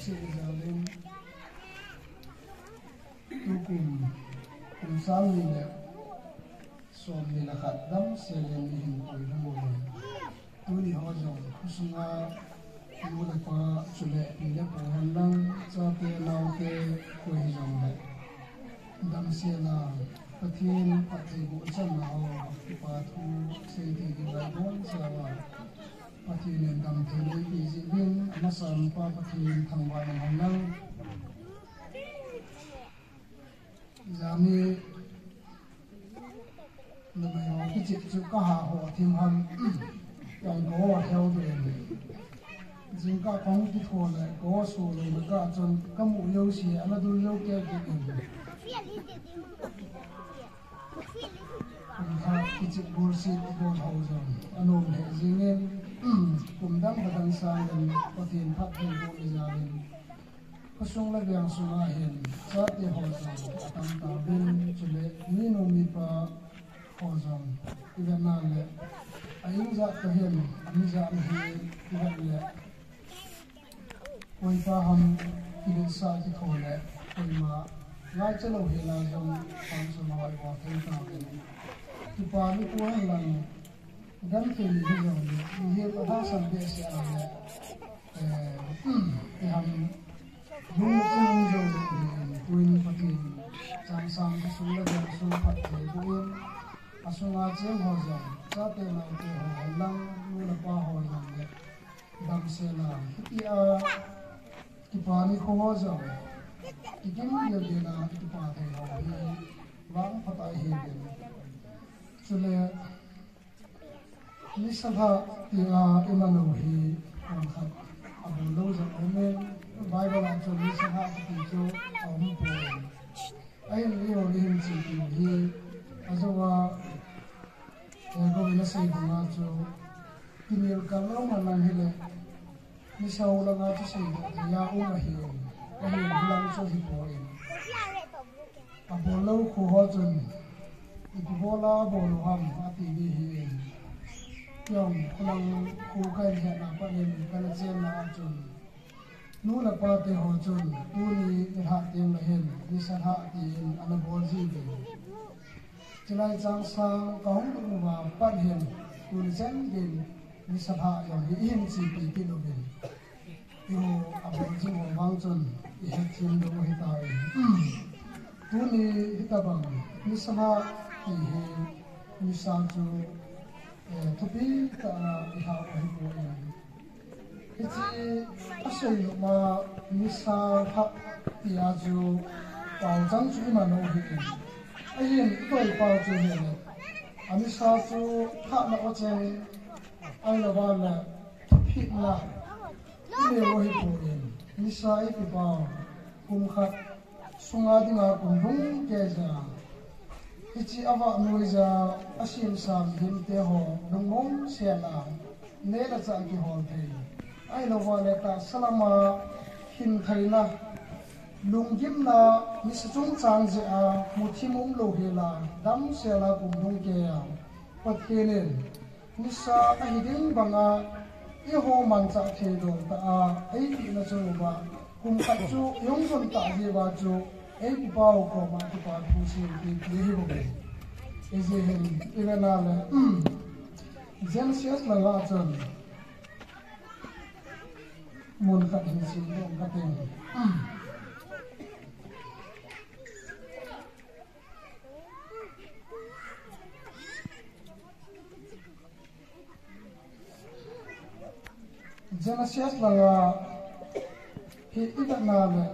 se zalin tu kum sang ni le som ni la khat dam se le ni hin koi na mo tu ni ho jong khusunga mu la pa chule ni le pa han lang cha pe nau te ko hi jong le dam se la pathin pathi bu chan na ho pa thu se ti ki ba bon sa wa pathin dam thele ki ji bin ama sam pa pathin thangwa na han lang zami na ba yo ki chi chu ka ha ho thim ham yang go theo de jing ka kong ki tho le go so le ka chon ka mu yo si ana du yo ke ki ha ki chi bur si go ho zo anom he jing en kum dang ba dang sa len pathin phat hin go ni ja len pasung la yang su ma hin cha te ho zo tam ta bin chule ni no mi pa ho zo ida na le ayung za ta hin ami za hi ida le koi pa ham ki sa ki tho le koi ma ngai chalo hi la jong sam su ma wa wa thai ta le ki pa ni ko lang gan ke ni jo ni he pa ha sam de se a le ham dung dung jo ni tuin patin chang sam ki su la jong su phat thai buin asunga chen ho jong cha te na te ho lang nu la pa ho lang le dam se la ki a ki pa ni ko ho jong ki kim yo de na ki pa te ho ni wang phat ai he de chule ni sabha ti a imanu hi on khat abu lo jong ome bible an cho ni sabha ti jo om po ai ni yo ni him chi ti hi azawa go ina sai duma cho kinil kallo manan hele ni sau la nga cho sai ya o ma hi ani bulan cho hi po in abolo khu ho chun ibu bola bol ham ati ni hi yong kulang khu kai ja na pa ni kana chen na chun nu la pa te ho chun tu ni ha te la hen ni sa ha ti in ana bol ji de chilai chang sang kaung lu ma pan hen kun chen din ni sabha yo hi in chi pi ki lo bin yo abon ji mo wang chun i he thim do hi ta tu ni hita bang ni sabha ki he ni sa chu tu pi ta i ha hi ko ni chi asai lo ma ni sa ha ti a chu pao chang chu ma no hi ayun toy pao chu he ami sa chu kha na o chen ai la ba la phi la ni wo hi pu ni sa i pi ba kum khat sunga dinga kum bung ke ja ichi awa noi ja asim sam him te ho dong mong se la ne la chang ki ho the ai la wa le ta salama hin thai na lunggim na mi sa chung chang je a muthimum lo he la dam se la kum dong ke ya pathenen ni sa a hiding banga i ho man cha the do ta a ai ti na chu ba kum ka chu yong gon ta je ba chu ai pi pa ko ma ti pa pu si ti ti hi bo be e je hen i na la Genesis la la chon mun ka hin si dong ka ten Genesis la hi ida na le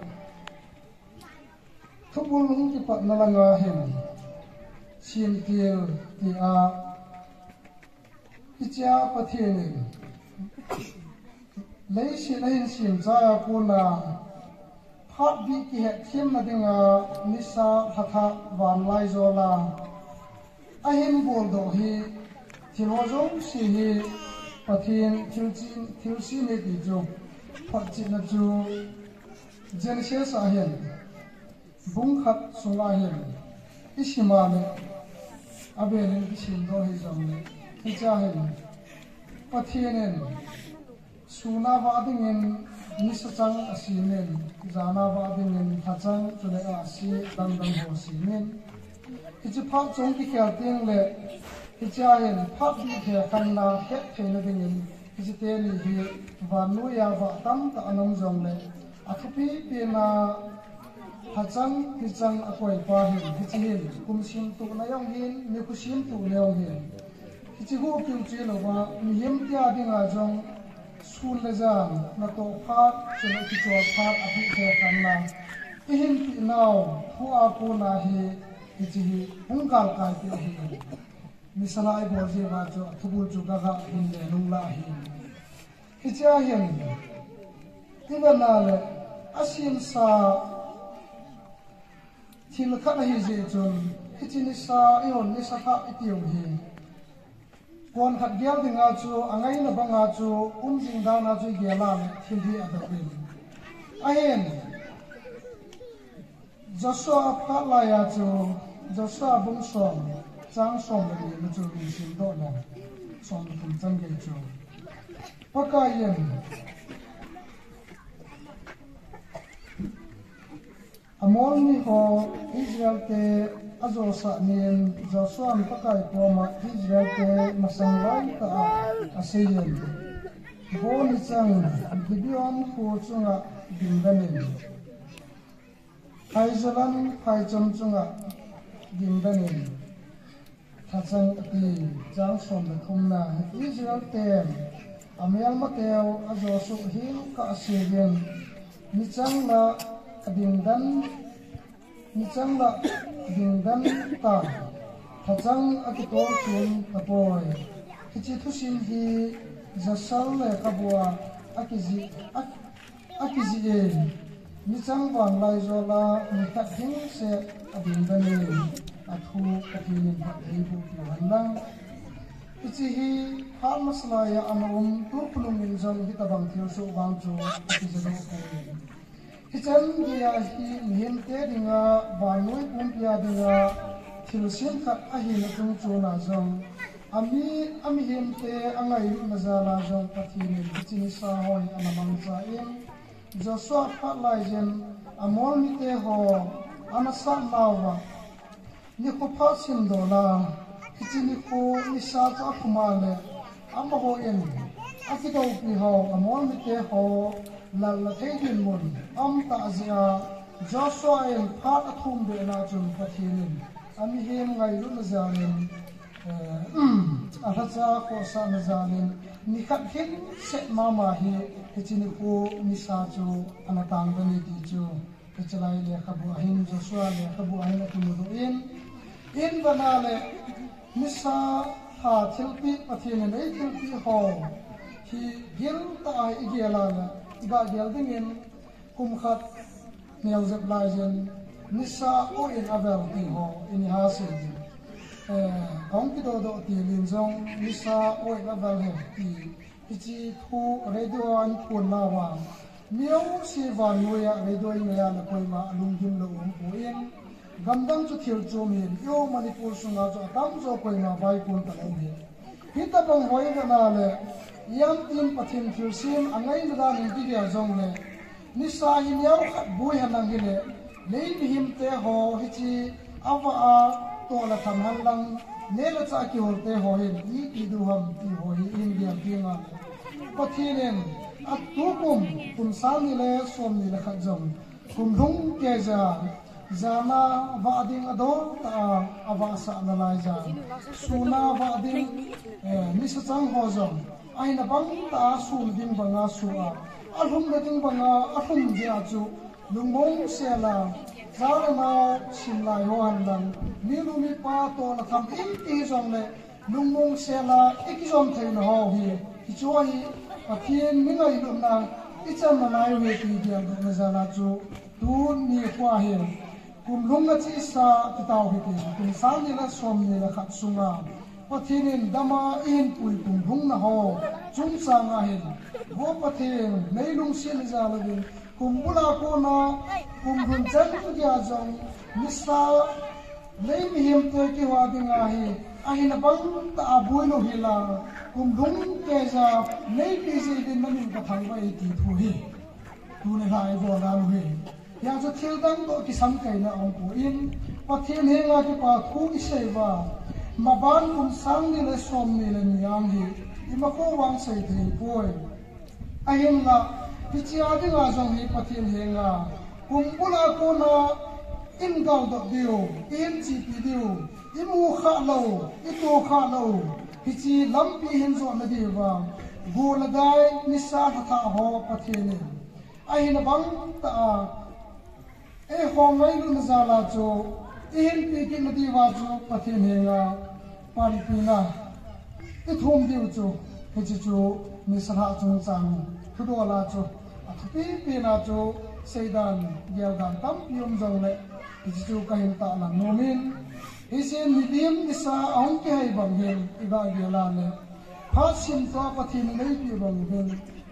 thubul hung ki pat na la nga hen sim tiel ti a icha pathian lei si lein sim cha pu na phat bi ki he thim na dinga nisa phatha wan lai zo la a hen bol do hi thilo zo si hi pathian thil si ne ti jo phat chi na chu Genesis a hen bung khat sunga hen isima ne abelen isim do hi jong ne cha hen pathian suna va ding in nisachang asinin zana wa dingin thachang chule asi dang ho sinin ichi pha chong ki kya ting le icha hen pha bi the kan na he thena dingin ichi te ni hi wa nu ya wa tam ta anong jong le athupi pe na thachang hichang akoi pa hin ichi hin kum sim tu na yong hin mi ku sim tu le yong hin ichi hu kyu chi lo wa mi yem tia dinga jong school le jam na to phat chule ki to phat api the kan na ihin pi naw hu a ko na hi ichi hi hungkal kai pe hi misala ai bo je ba cho thubul chu ga hin le nung la hi icha hian ibana le asim sa thil khat hi je chon ichi ni sa ion ni sa kha itiu hi kon khat gyal dinga chu angai na banga chu jing da na chu gyala le thil hi adawin ahen Joshua pha la ya chu Joshua bung som chang som le ni chu ni sin do na som thum chang ge chu pakayen amol ni ho Israel te azosa nin Joshua pakai poma Israel te masang lai ta aseyen bo ni chang Gideon ko chunga dindanin Haizalan Haijam chunga dindanin thachang ti chang som le thumna Israel te amial mateo azosu hil ka aseyen ni chang la dindan ta thachang akitol chun kapoi kichi thusin hi jasal le kabua akizi e nichang wan lai zola ni khat hing se adindani athu kathinin hi bu ki hanlang kichi hi hal masla ya anum tu pulung in jong hi tabang thil so wang chu kichi zo ko Kitchen dia hi mihim te dinga banui pumpia dinga thilsin khat ahi na tung chuna jong ami him te angai na zala jong pathini kichini sa hoi anamang cha em Joshua phat lai jen amol ni te ho anasa nawa ni ko pha sin do la kichini ko ni sa cha kumale amma ho en akido pi ho amol ni te ho lalla thedin mun ta zia Joshua en phat athum de na chun pathinin ami hem ngai lu na zanin ahacha ko sa na zanin ni khat hin se mama hi kichini ko ni sa chu anatang bani ti chu kichalai le khabu ahin Joshua le khabu ahin atumu in banale nisa ha thilpi pathinin ei thilpi ho hi gil ta igela la ga gel dingin kum khat nel zep lajen nisa o in avel ti ho in hasin kong ki do ti lin jong nisa o in avel he ti ichi thu radio an phun na wa miau si van noya radio in ya na koi ma lung gim lo po in gamdang chu thil chu min yo manipur sunga chu tam zo koi ma vai kun ta lo he hita bang hoi na le yang tin pathin thirsin angai na ning ti ya jong le nisa hin yaw khat bui hanang hi le nei ni him te ho hi chi awa a to la tham han lang ne la cha ki hol te ho hin i ki du ham ti ho hi in dia ti nga pathinen at tu kum sal ni le som ni la khat jong kum hung ke ja zana va ding ado ta awa sa na lai ja suna va ding nisa chang ho jong aina bang ta sul ding banga suwa alhum na ding banga ahum ja chu lungmong sela zara na simlai ho han lang nilu mi pa to na kham in ti jong le lungmong sela ikizom thein ho hi choi pathian mi ngai lu na icham na lai we ti dia na zala chu tu ni kwa he kum lunga chi sa ti taw hi ti kum sang ni la som ni la khat sunga pathinin dama in pui tum hung na ho chung sang a hin ho pathin meilung sin za la bin kumbula ko na kumbun chan tu ya jong nisa nei mi him te ki wa ding a hi a hin bang ta abui no hila kumbung ke za nei pi si din na min ka thang ba ti thu hi tu ne hai bo na lu he ya cho thil dang to ki sam kai na ong po in pathian he nga ki pa thu ki sei wa ma ban kum sang ni le som ni le niang hi ima ko wang sei thei poi ahin la pi chia de nga jong hi pathian he nga kum bula ko na in gao do dio in chi pi dio imu kha lo I to kha lo hi chi lam pi hin zo na di wa go la dai ni sa tha ho pathian ni ahin bang ta e hong ngai lu na za la cho in pi ki na di wa cho pathian he nga pan pi na I thum dio cho he chi cho mi sa ha chung chang thu do la cho a pi pi na cho seidan gel dan tam pium jong le chi chu ka hin ta la no min isen nidim isa ong ke hai bang hen iga gela le pha sim to pathin nei pi bang hen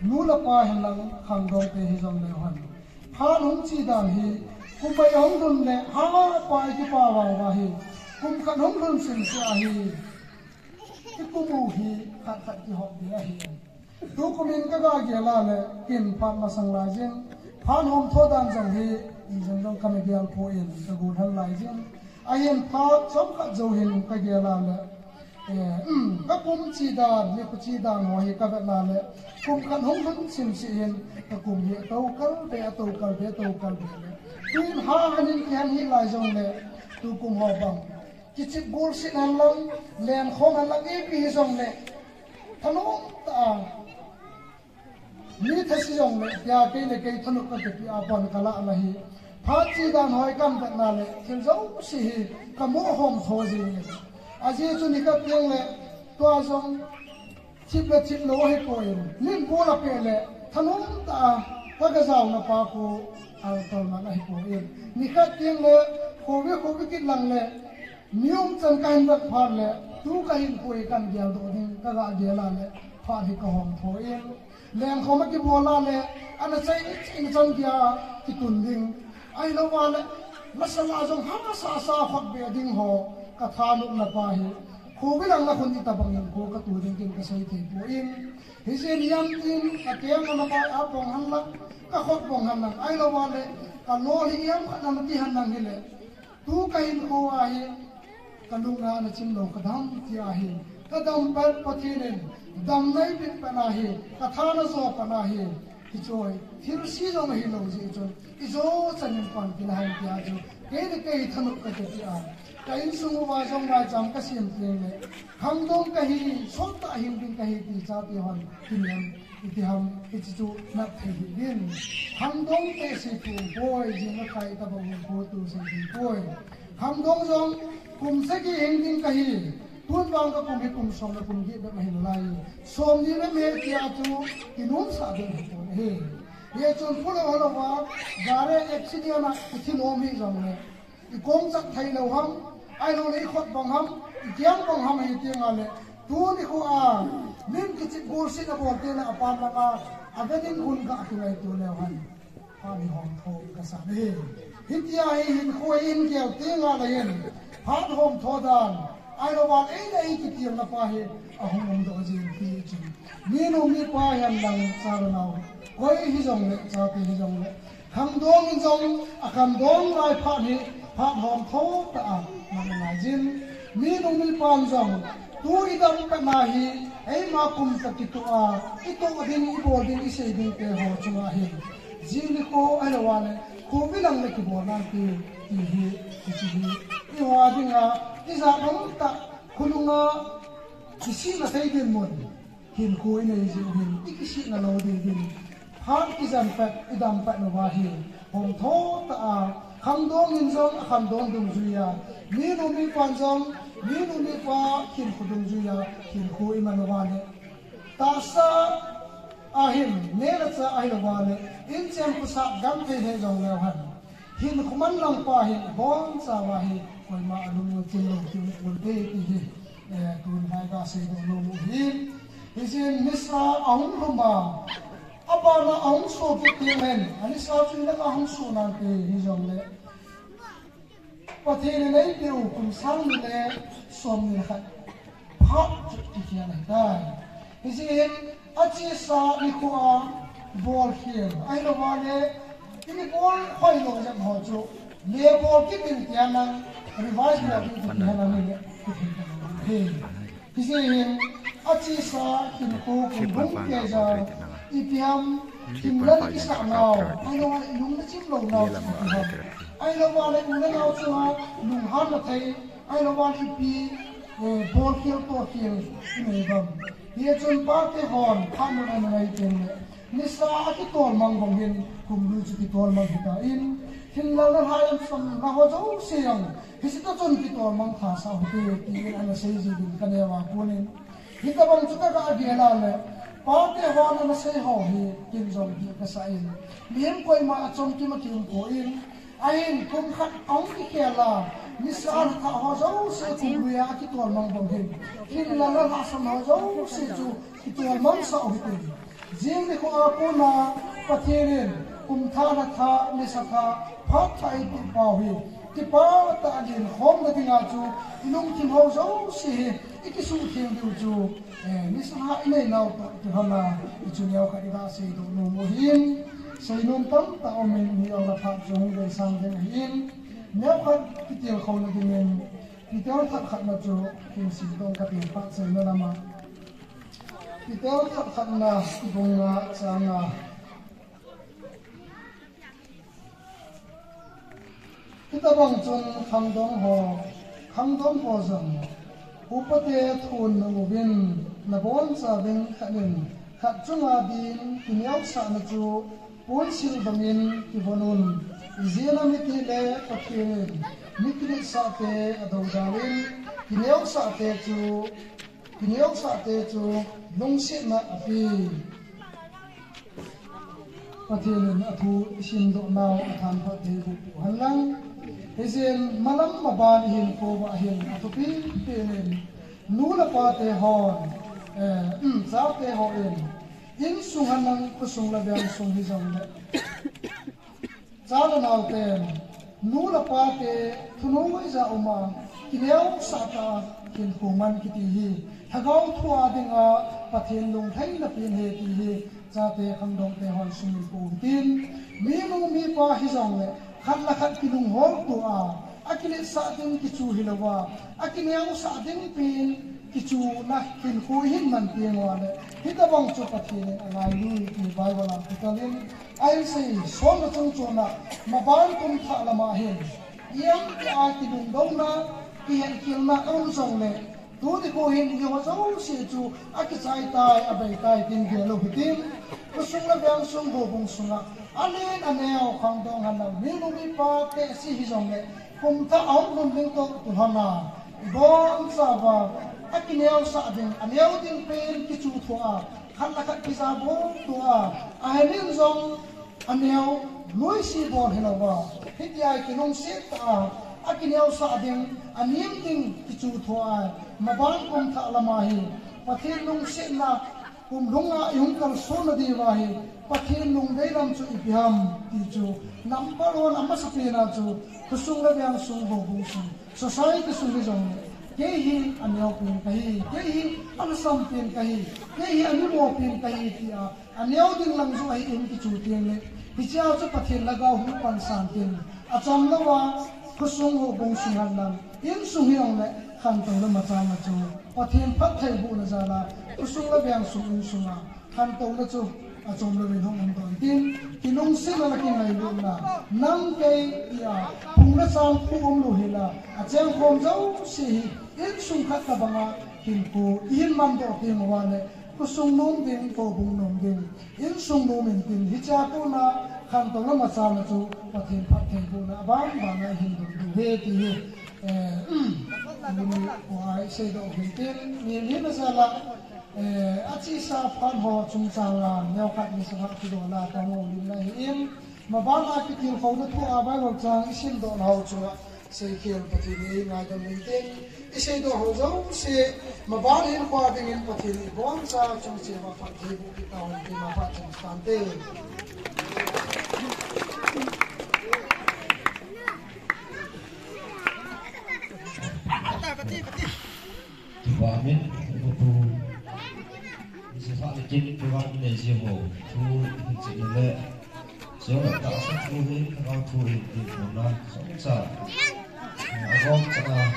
nu la pa hen lang khang dong te hi jong le han pha nung chi dan hi kum bai ong dun le ha pa ki pa wa wa hi kum khan hong dun sim sia hi ki kum u hi khat khat ki hok dia hi tu kumin ka ga gela le kin pha ma sang la jeng phan hom tho dan jong hi I jong jong kam gel po in ka gu thal lai jeng ayen pha chom kha jo hin ka gela le ka kum chi dan ni ku chi dan ho hi ka la le kum khan hom hom sim si hin ka kum hi to kal be to kal be tin ha hanin khan hi lai jong le tu kum ho bang ki chi gol si nan lang len khom han lang e pi jong le thanong ta ni thasi jong le ya ke le ke thanuk ka ti a pon kala la hi pha chi dan hoi kam ta na le thil zo si hi ka mo hom tho ji a ji chu ni ka piang le to jong chip lo he ko yin nin bo la pe le thanong ta ka ga zaw na pa ko al to na la hi ko yin ni ka piang le ko we ki lang le nium chan kan ba pha le tu ka hin ko kan gel do ding ka ga gela le pha hi ka hom tho yin leng khoma ki bola le ana chai in chang kia ki kun ding ai lo wa le masala jong ha sa khot be ding ho ka tha lu na pa hi khu bi lang na khun ni ta bang ko ka tu ding kin ka sai the po in hi se niam tin ka tiang na pa a pong han la ka khot pong han lang ai lo wa le ka lo hi yam ka na ti han lang hi le tu ka hin ko wa hi ka lu na na chim lo ka dham ti a hi ka dam par pathirin dam nai bin panahi kathana zo panahi ki choi thir si zo hi lo ji choi I zo chanin pan kin hai pya jo ke thanuk ka ti a ka in sungu wa jong ma jam ka sim tleng le khang dong ka hi so ta hin bin ka hi ti cha ti hon kinam iti ham ki chu na thei bin khang dong te si tu boy ji na kai ta bang ko tu se di boy khang dong jong kum se ki hin bin ka hi tuan bang ka kum hi kum som na kum gi da hin lai som ni na me kia chu inum sa de ko he ye chun phulo holo wa gare accident na thi nom hi jong ne I kong chak thai lo ham ai lo le khot bang ham gyang bang ham hi ti nga le tu ni ko a nim ki chi gol si na bol te na apam la ka again hun ka ki lai tu le han pa ni hom tho ka sa ne hin tia hi hin ko in ke te nga la yen phat hom tho dan ai lo wan ei nei ki ti na pa he a hom do ji ti chi ni no mi pa yan lang sa ro nau koi hi jong le cha ti hi jong le kham dong in jong a kham dong lai pha ni phat hom tho ta a man na jin ni no mi pan jong tu I dam ka na hi ei ma kum ta ki tu a I to din I bol din I sei din te ho chunga hi ji ni ko ai lo wa le ko bi lang le ki bo na ti hi chi hi I wa ding a I za dong ta khulunga kisi na sei din mon hin ko I nei ji hin I kisi na lo din phat ki jan pa I dam pa no wa hi hom tho ta a kham dong in jong kham dong dum ju ya ni no mi pan jong ni no mi pa kin khu dum ju ya kin khu I man wa ne ta sa a hin ne la cha ai lo wa ne in chem ku sa gam the he jong le han hin khuman lang pa hin bon sa wa hi koi ma lu chin lo chin ul te ti hi tun hai ka se do lo hin isin misra ong huma apa na ong so ke men ani sa chu na ka ong so na ke hi jong le pathe ne nei pe u kum sang ni le som ni khat phat ti ki na dai isin achi sa ni ko a ball here ai lo wale ini ball khoi lo jam ho chu le ball ki tin tian nang reverse ball ki tin nang ni he kisi hin achi sa kin ko kun bung ke ja ipiam kim lan ki sa nao ai lo wale lung na chim lo nao ai lo wale lung na nao chu lung han na thai ai lo wale pi ball kill to kill ini bam dia chun pa te hon tham na nai ten nisa ki tol mang bong hin kum lu chu ki tol mang hita in hin la la hayam sam na ho zo siang hisita chun ki tol mang tha sa hu te ti ana sei ji din kan ya wa punin hita bang chu ka ga la le pa te hon na sei ho hi kin zong ki ka sa in liem koi ma achom ki ma kim ko in ain kum khat ong ki khela nisar tha ho zo se kum ya ki tol mang bong hin la la ha sam ho zo se chu ki tol mang sa hu te jing ni ko apo na pathirin kum tha na tha ni sa tha phat thai pi pa hi ti pa ta din hom na dinga chu inung kim ho zo si ikisu thim du chu ni sa ha nei nau ta tu hana chu nyau ka ida se do no mo hin sei nom tam ta o men ni au la phat jong de sang de hin nyau ka ki tel khol na din ki tel thak khat na chu kim si dong ka ti phat se na ma Kita tak na bunga sana. Kita bangcun kangdong ho zang. Upate thun ngubin na bon sa beng khanin khat chunga din kinyaw sa na chu pon sil bangin kibonun izena miti le pathirin mikri sa te adawdalin kinyaw sa te chu nung si na api pathirin athu isin do naw athan pathiru halang izin malam maban hin ko ba hin atupi penin nula pa te hon sa te ho in sunganang kusung la biang sung hi jong le zala naw te nula pa te thunoi za uma kineu sa ta kin kuman kiti hi thagau thua dinga pathin lung thai na pin he ti hi cha te khamdong te hon sumi ko tin mi lu mi pa hi jong le khat la khat ki lung hol tu a akile sa din ki chu hilawa akineu sa din pin ki chu na kin ko hin man pi wa le hita bang chu pathin angai lu ki bai wala kitalin ai sei so na chung chu na ma ban kum tha la ma hin yam ki a ki lung dong na ki hen kil na on song le tu di ko hin ki wa zo si chu akisai tai abai tai tin ge lo hitin ko sung la bang sung ho bung sunga alen aneo khang dong han na mi lu mi pa te si hi jong le kum tha ong lum ding to tu hana bon sa ba akineo sa ding aneo ding pen ki chu thua khan la khat ki sa bo tu a ainin zong aneo loi si bon helawa hitia ki nong se ta akineo sa ding anim ding ki chu thua maban kum tha lama hi pathin nong se na kum lunga yung kal so na di wa hi pathin nong dei ram chu ipiam ti chu number 1 amma sa pina chu kusung la byang sung bo bu su society su ni jong ke hi anyo pin kai ke hi an sam pin kai ke hi ani mo pin kai ti a anyo ding lang zu ai in ki chu tin le hi cha chu pathin la ga hu pan san tin a cham la wa kusung ho bong sung han lang in sung hi ong le khan tong la ma cha ma chu pathin phat thai bu na za la kusung la byang sung in sunga khan tong la chu a chom lo rin hong ton tin kinong se la ki ngai lu na nang ke ya phung la sam khu om lu hi la a chang khom zo si in sung khat ka banga kin ko in man do ti mo wa le ko sung nom ding ko bung nom ding in sung nom in tin hi cha ko na khan tong la ma sa na chu pathin phat thai bu na bang ba na hin do he ti he ni ko ai se do hin tin ni ni na sa la achi sa phan ho chung chang la nyau khat ni sa ki do la ta mo lim na in ma ba na ki til ho na thu a ba lo chang isin do na ho chu sei khel pati ni ngai da ni te isei do ho zo se ma ba ni kwa ding in pati ni bon sa chung che ma phat thi bu ki ta hon ki ma phat chung stan te Wa min tu se fa le kinh program này gì hồ thu hình chỉ lệ số là tạo sự thu hình cao thu hình thì một năm sống sợ gom cho này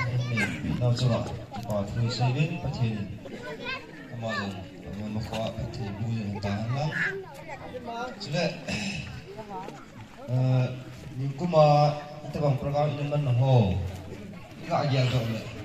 bị đau cho bạn và thu xây đến phát triển mà rồi một khóa thì vui hơn cả lắm chứ lệ nhưng cũng mà kita bang program ini mana ho, kita ajar kau le.